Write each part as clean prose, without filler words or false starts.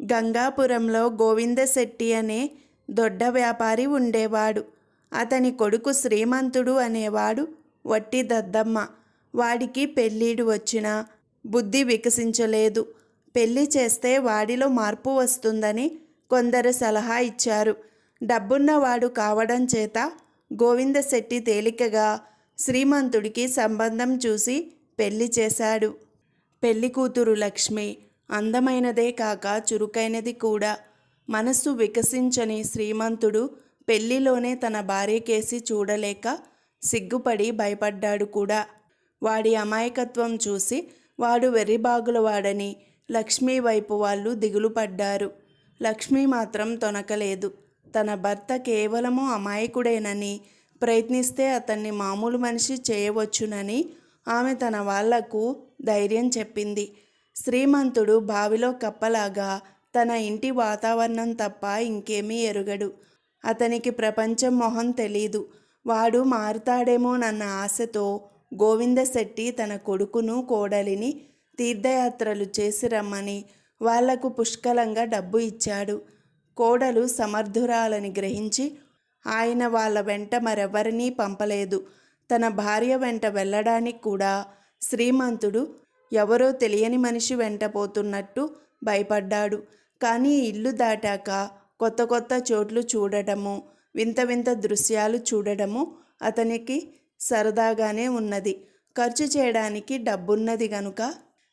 గంగాపురంలో గోవిందశెట్టి అనే దొడ్డ వ్యాపారి ఉండేవాడు. అతని కొడుకు శ్రీమంతుడు అనేవాడు వట్టి దద్దమ్మ. వాడికి పెళ్ళీడు వచ్చినా బుద్ధి వికసించలేదు. పెళ్లి చేస్తే వాడిలో మార్పు వస్తుందని కొందరు సలహా ఇచ్చారు. డబ్బున్నవాడు కావడం చేత గోవిందశెట్టి తేలికగా శ్రీమంతుడికి సంబంధం చూసి పెళ్లి చేశాడు. పెళ్లి కూతురు లక్ష్మి అందమైనదే కాక చురుకైనది కూడా. మనస్సు వికసించని శ్రీమంతుడు పెళ్లిలోనే తన భార్యకేసి చూడలేక సిగ్గుపడి భయపడ్డాడు కూడా. వాడి అమాయకత్వం చూసి వాడు వెర్రిబాగులవాడని లక్ష్మీ వైపు వాళ్ళు దిగులు పడ్డారు. లక్ష్మి మాత్రం తొనకలేదు. తన భర్త కేవలము అమాయకుడేనని, ప్రయత్నిస్తే అతన్ని మామూలు మనిషి చేయవచ్చునని ఆమె తన వాళ్లకు ధైర్యం చెప్పింది. శ్రీమంతుడు బావిలో కప్పలాగా తన ఇంటి వాతావరణం తప్ప ఇంకేమీ ఎరుగడు. అతనికి ప్రపంచం మొహం తెలీదు. వాడు మారుతాడేమోనన్న ఆశతో గోవిందశెట్టి తన కొడుకును కోడలిని తీర్థయాత్రలు చేసి రమ్మని వాళ్లకు పుష్కలంగా డబ్బు ఇచ్చాడు. కోడలు సమర్థురాలని గ్రహించి ఆయన వాళ్ళ వెంట మరెవరినీ పంపలేదు. తన భార్య వెంట వెళ్ళడానికి కూడా శ్రీమంతుడు ఎవరో తెలియని మనిషి వెంట పోతున్నట్టు భయపడ్డాడు. కానీ ఇల్లు దాటాక కొత్త కొత్త చోట్లు చూడటము, వింత వింత దృశ్యాలు చూడడము అతనికి సరదాగానే ఉన్నది. ఖర్చు చేయడానికి డబ్బున్నది గనుక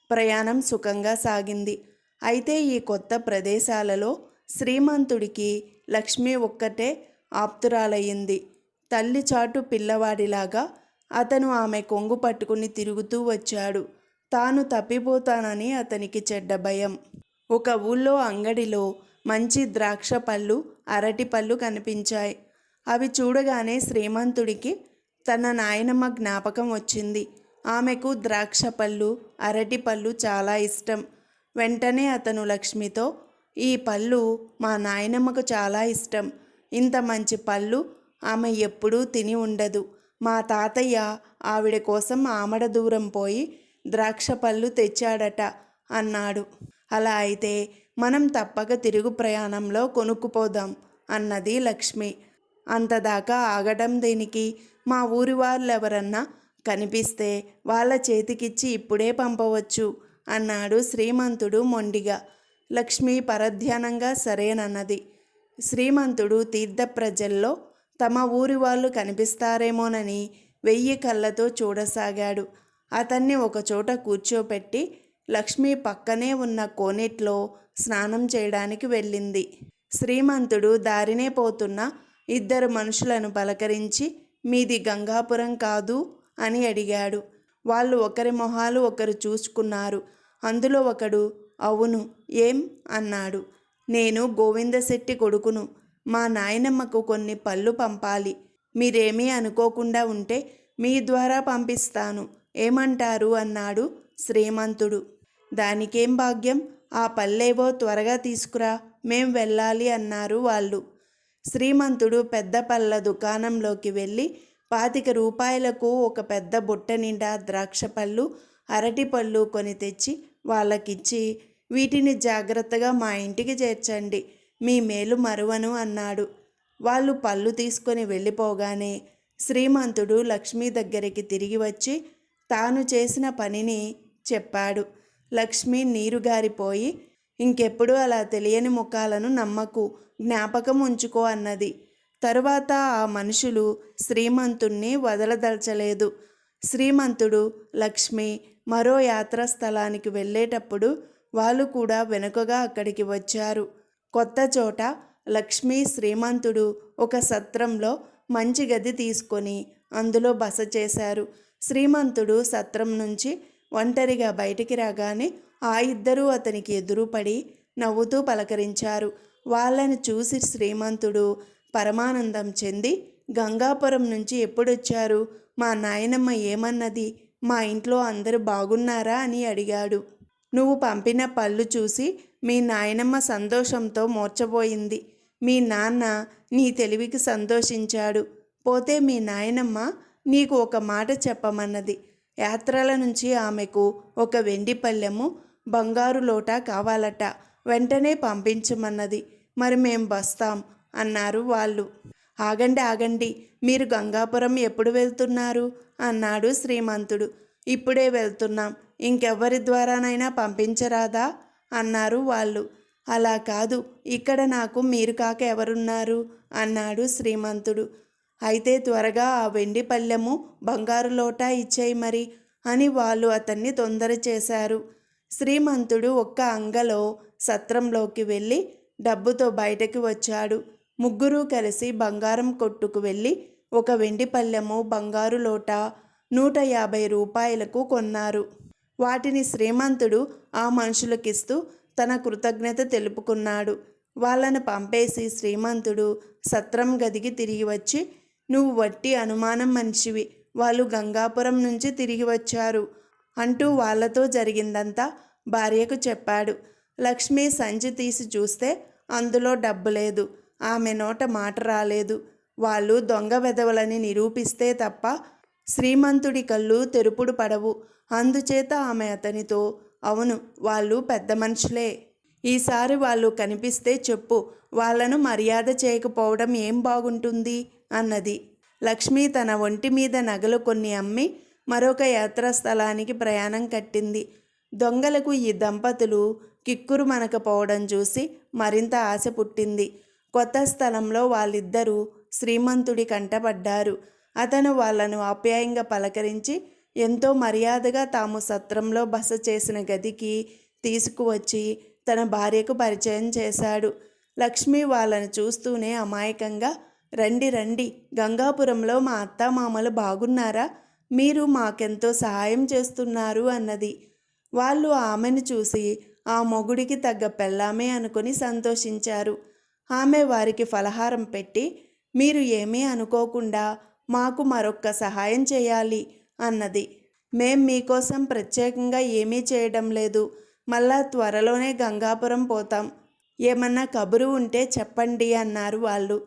ప్రయాణం సుఖంగా సాగింది. అయితే ఈ కొత్త ప్రదేశాలలో శ్రీమంతుడికి లక్ష్మి ఒక్కటే ఆప్తురాలయ్యింది. తల్లి చాటు పిల్లవాడిలాగా అతను ఆమె కొంగు పట్టుకుని తిరుగుతూ వచ్చాడు. తాను తప్పిపోతానని అతనికి చెడ్డ భయం. ఒక ఊళ్ళో అంగడిలో మంచి ద్రాక్ష పళ్ళు, అరటి పళ్ళు కనిపించాయి. అవి చూడగానే శ్రీమంతుడికి తన నాయనమ్మ జ్ఞాపకం వచ్చింది. ఆమెకు ద్రాక్ష పళ్ళు, అరటి పళ్ళు చాలా ఇష్టం. వెంటనే అతను లక్ష్మితో, ఈ పళ్ళు మా నాయనమ్మకు చాలా ఇష్టం. ఇంత మంచి పళ్ళు ఆమె ఎప్పుడూ తిని ఉండదు. మా తాతయ్య ఆవిడ కోసం ఆమడ దూరం పోయి ద్రాక్ష పళ్ళు తెచ్చాడట అన్నాడు. అలా అయితే మనం తప్పక తిరుగు ప్రయాణంలో కొనుక్కుపోదాం అన్నది లక్ష్మి. అంతదాకా ఆగడం దేనికి? మా ఊరి వాళ్ళెవరన్నా కనిపిస్తే వాళ్ళ చేతికిచ్చి ఇప్పుడే పంపవచ్చు అన్నాడు శ్రీమంతుడు మొండిగా. లక్ష్మి పరధ్యానంగా సరేనన్నది. శ్రీమంతుడు తీర్థప్రజల్లో తమ ఊరి వాళ్ళు కనిపిస్తారేమోనని 1000 కళ్ళతో చూడసాగాడు. అతన్ని ఒకచోట కూర్చోపెట్టి లక్ష్మి పక్కనే ఉన్న కోనేట్లో స్నానం చేయడానికి వెళ్ళింది. శ్రీమంతుడు దారినే పోతున్న 2 మనుషులను పలకరించి, మీది గంగాపురం కాదు అని అడిగాడు. వాళ్ళు ఒకరి మొహాలు ఒకరు చూసుకున్నారు. అందులో ఒకడు, అవును, ఏం అన్నాడు. నేను గోవిందశెట్టి కొడుకును. మా నాయనమ్మకు కొన్ని పళ్ళు పంపాలి. మీరేమీ అనుకోకుండా ఉంటే మీ ద్వారా పంపిస్తాను. ఏమంటారు అన్నాడు శ్రీమంతుడు. దానికేం భాగ్యం, ఆ పళ్ళేవో త్వరగా తీసుకురా, మేం వెళ్ళాలి అన్నారు వాళ్ళు. శ్రీమంతుడు పెద్ద పళ్ళ దుకాణంలోకి వెళ్ళి 25 రూపాయలకు ఒక పెద్ద బుట్ట నిండా ద్రాక్ష పళ్ళు, అరటి పళ్ళు కొని తెచ్చి వాళ్ళకిచ్చి, వీటిని జాగ్రత్తగా మా ఇంటికి చేర్చండి, మీ మేలు మరువను అన్నాడు. వాళ్ళు పళ్ళు తీసుకొని వెళ్ళిపోగానే శ్రీమంతుడు లక్ష్మి దగ్గరికి తిరిగి వచ్చి తాను చేసిన పనిని చెప్పాడు. లక్ష్మి నీరుగారిపోయి, ఇంకెప్పుడు అలా తెలియని ముఖాలను నమ్మకు, జ్ఞాపకం ఉంచుకో అన్నది. తరువాత ఆ మనుషులు శ్రీమంతుణ్ణి వదలదలచలేదు. శ్రీమంతుడు, లక్ష్మి మరో యాత్రా స్థలానికి వెళ్ళేటప్పుడు వాళ్ళు కూడా వెనుకగా అక్కడికి వచ్చారు. కొత్త చోట లక్ష్మి, శ్రీమంతుడు ఒక సత్రంలో మంచి గది తీసుకొని అందులో బస చేశారు. శ్రీమంతుడు సత్రం నుంచి ఒంటరిగా బయటికి రాగానే ఆ 2 అతనికి ఎదురుపడి నవ్వుతూ పలకరించారు. వాళ్ళని చూసి శ్రీమంతుడు పరమానందం చెంది, గంగాపురం నుంచి ఎప్పుడొచ్చారు? మా నాయనమ్మ ఏమన్నది? మా ఇంట్లో అందరూ బాగున్నారా అని అడిగాడు. నువ్వు పంపిన పళ్ళు చూసి మీ నాయనమ్మ సంతోషంతో మూర్ఛపోయింది. మీ నాన్న నీ తెలివికి సంతోషించాడు. పోతే మీ నాయనమ్మ నీకు ఒక మాట చెప్పమన్నది. యాత్రల నుంచి ఆమెకు ఒక వెండి పళ్ళెము, బంగారు లోటా కావాలట. వెంటనే పంపించమన్నది. మరి మేం వస్తాం అన్నారు వాళ్ళు. ఆగండి ఆగండి, మీరు గంగాపురం ఎప్పుడు వెళ్తున్నారు అన్నాడు శ్రీమంతుడు. ఇప్పుడే వెళ్తున్నాం, ఇంకెవ్వరి ద్వారానైనా పంపించరాదా అన్నారు వాళ్ళు. అలా కాదు, ఇక్కడ నాకు మీరు కాక ఎవరున్నారు అన్నాడు శ్రీమంతుడు. అయితే త్వరగా ఆ వెండి పళ్ళెము బంగారు లోటా ఇచ్చేయి మరి అని వాళ్ళు అతన్ని తొందర చేశారు. శ్రీమంతుడు ఒక్క అంగలో సత్రంలోకి వెళ్ళి డబ్బుతో బయటకు వచ్చాడు. ముగ్గురూ కలిసి బంగారం కొట్టుకు వెళ్ళి ఒక వెండి పళ్ళెము బంగారు లోట 150 రూపాయలకు కొన్నారు. వాటిని శ్రీమంతుడు ఆ మనుషులకిస్తూ తన కృతజ్ఞత తెలుపుకున్నాడు. వాళ్ళను పంపేసి శ్రీమంతుడు సత్రం గదికి తిరిగి వచ్చి, నువ్వు వట్టి అనుమానం మనిషివి, వాళ్ళు గంగాపురం నుంచి తిరిగి వచ్చారు అంటూ వాళ్లతో జరిగిందంతా భార్యకు చెప్పాడు. లక్ష్మి సంచి తీసి చూస్తే అందులో డబ్బు లేదు. ఆమె నోట మాట రాలేదు. వాళ్ళు దొంగ వెధవలని నిరూపిస్తే తప్ప శ్రీమంతుడి కళ్ళు తెరుపుడు పడవు. అందుచేత ఆమె అతనితో, అవును, వాళ్ళు పెద్ద మనుషులే, ఈసారి వాళ్ళు కనిపిస్తే చెప్పు, వాళ్లను మర్యాద చేయకపోవడం ఏం బాగుంటుంది అన్నది. లక్ష్మి తన ఒంటి మీద నగలు కొన్ని అమ్మి మరొక యాత్రాస్థలానికి ప్రయాణం కట్టింది. దొంగలకు ఈ దంపతులు కిక్కురు మనకపోవడం చూసి మరింత ఆశ పుట్టింది. కొత్త స్థలంలో వాళ్ళిద్దరూ శ్రీమంతుడి కంటపడ్డారు. అతను వాళ్లను ఆప్యాయంగా పలకరించి ఎంతో మర్యాదగా తాము సత్రంలో బస చేసిన గదికి తీసుకువచ్చి తన భార్యకు పరిచయం చేశాడు. లక్ష్మి వాళ్ళను చూస్తూనే అమాయకంగా, రండి రండి, గంగాపురంలో మా అత్తామామలు బాగున్నారా, మీరు మాకెంతో సహాయం చేస్తున్నారు అన్నది. వాళ్ళు ఆమెను చూసి ఆ మొగుడికి తగ్గ పెళ్ళామే అనుకుని సంతోషించారు. ఆమె వారికి ఫలహారం పెట్టి, మీరు ఏమీ అనుకోకుండా మాకు మరొక్క సహాయం చేయాలి అన్నది. మేం మీకోసం ప్రత్యేకంగా ఏమీ చేయడం లేదు, మళ్ళా త్వరలోనే గంగాపురం పోతాం, ఏమన్నా కబురు ఉంటే చెప్పండి అన్నారు వాళ్ళు.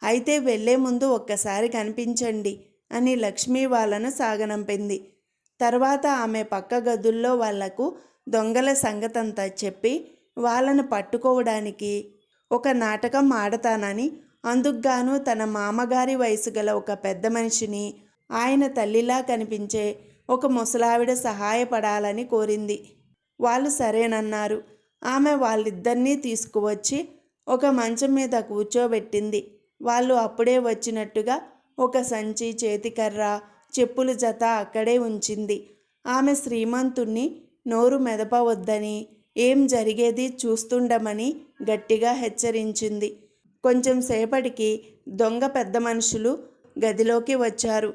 అయితే వెళ్లే ముందు ఒక్కసారి కనిపించండి అని లక్ష్మి వాళ్ళను సాగనంపింది. తర్వాత ఆమె పక్క గదుల్లో వాళ్లకు దొంగల సంగతంతా చెప్పి వాళ్ళను పట్టుకోవడానికి ఒక నాటకం ఆడతానని, అందుకుగాను తన మామగారి వయసు గల ఒక పెద్ద మనిషిని, ఆయన తల్లిలా కనిపించే ఒక ముసలావిడ సహాయపడాలని కోరింది. వాళ్ళు సరేనన్నారు. ఆమె వాళ్ళిద్దరినీ తీసుకువచ్చి ఒక మంచం మీద కూర్చోబెట్టింది. వాళ్ళు అప్పుడే వచ్చినట్టుగా ఒక సంచి, చేతికర్ర, చెప్పుల జత అక్కడే ఉంచింది. ఆమె శ్రీమంతుణ్ణి నోరు మెదపవద్దని, ఏం జరిగేది చూస్తుండమని గట్టిగా హెచ్చరించింది. కొంచెం సేపటికి దొంగ పెద్ద మనుషులు గదిలోకి వచ్చారు.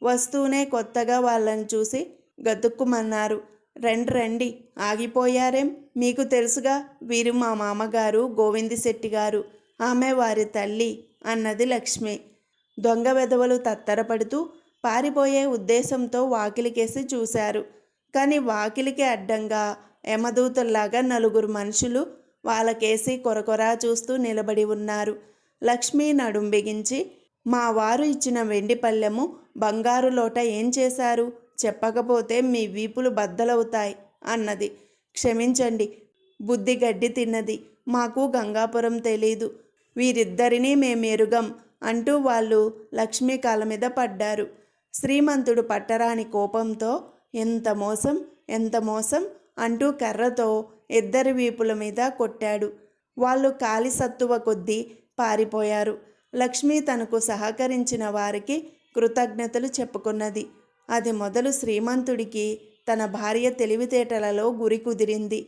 వస్తూనే కొత్తగా వాళ్ళని చూసి గతుక్కుమన్నారు. రండి రండి, ఆగిపోయారేం, మీకు తెలుసుగా, వీరు మా మామగారు గోవిందశెట్టి గారు, ఆమె వారి తల్లి అన్నది లక్ష్మి. దొంగ వెధవలు తత్తరపడుతూ పారిపోయే ఉద్దేశంతో వాకిలికేసి చూశారు. కానీ వాకిలికి అడ్డంగా యమదూతల్లాగా నలుగురు మనుషులు వాళ్ళకేసి కొరకొరా చూస్తూ నిలబడి ఉన్నారు. లక్ష్మి నడుం బిగించి, మా వారు ఇచ్చిన వెండి పళ్ళెము బంగారు లోట ఏం చేశారు, చెప్పకపోతే మీ వీపులు బద్దలవుతాయి అన్నది. క్షమించండి, బుద్ధి గడ్డి తిన్నది, మాకు గంగాపురం తెలీదు, వీరిద్దరినీ మేమెరుగం అంటూ వాళ్ళు లక్ష్మీ కాళ్ళ మీద పడ్డారు. శ్రీమంతుడు పట్టరాని కోపంతో, ఎంత మోసం, ఎంత మోసం అంటూ కర్రతో ఇద్దరి వీపుల మీద కొట్టాడు. వాళ్ళు కాలి సత్తువ కొద్దీ పారిపోయారు. లక్ష్మి తనకు సహకరించిన వారికి కృతజ్ఞతలు చెప్పుకున్నది. అది మొదలు శ్రీమంతుడికి తన భార్య తెలివితేటలలో గురి కుదిరింది.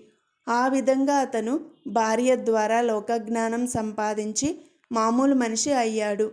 ఆ విధంగా అతను భార్య ద్వారా లోకజ్ఞానం సంపాదించి మామూలు మనిషి అయ్యాడు.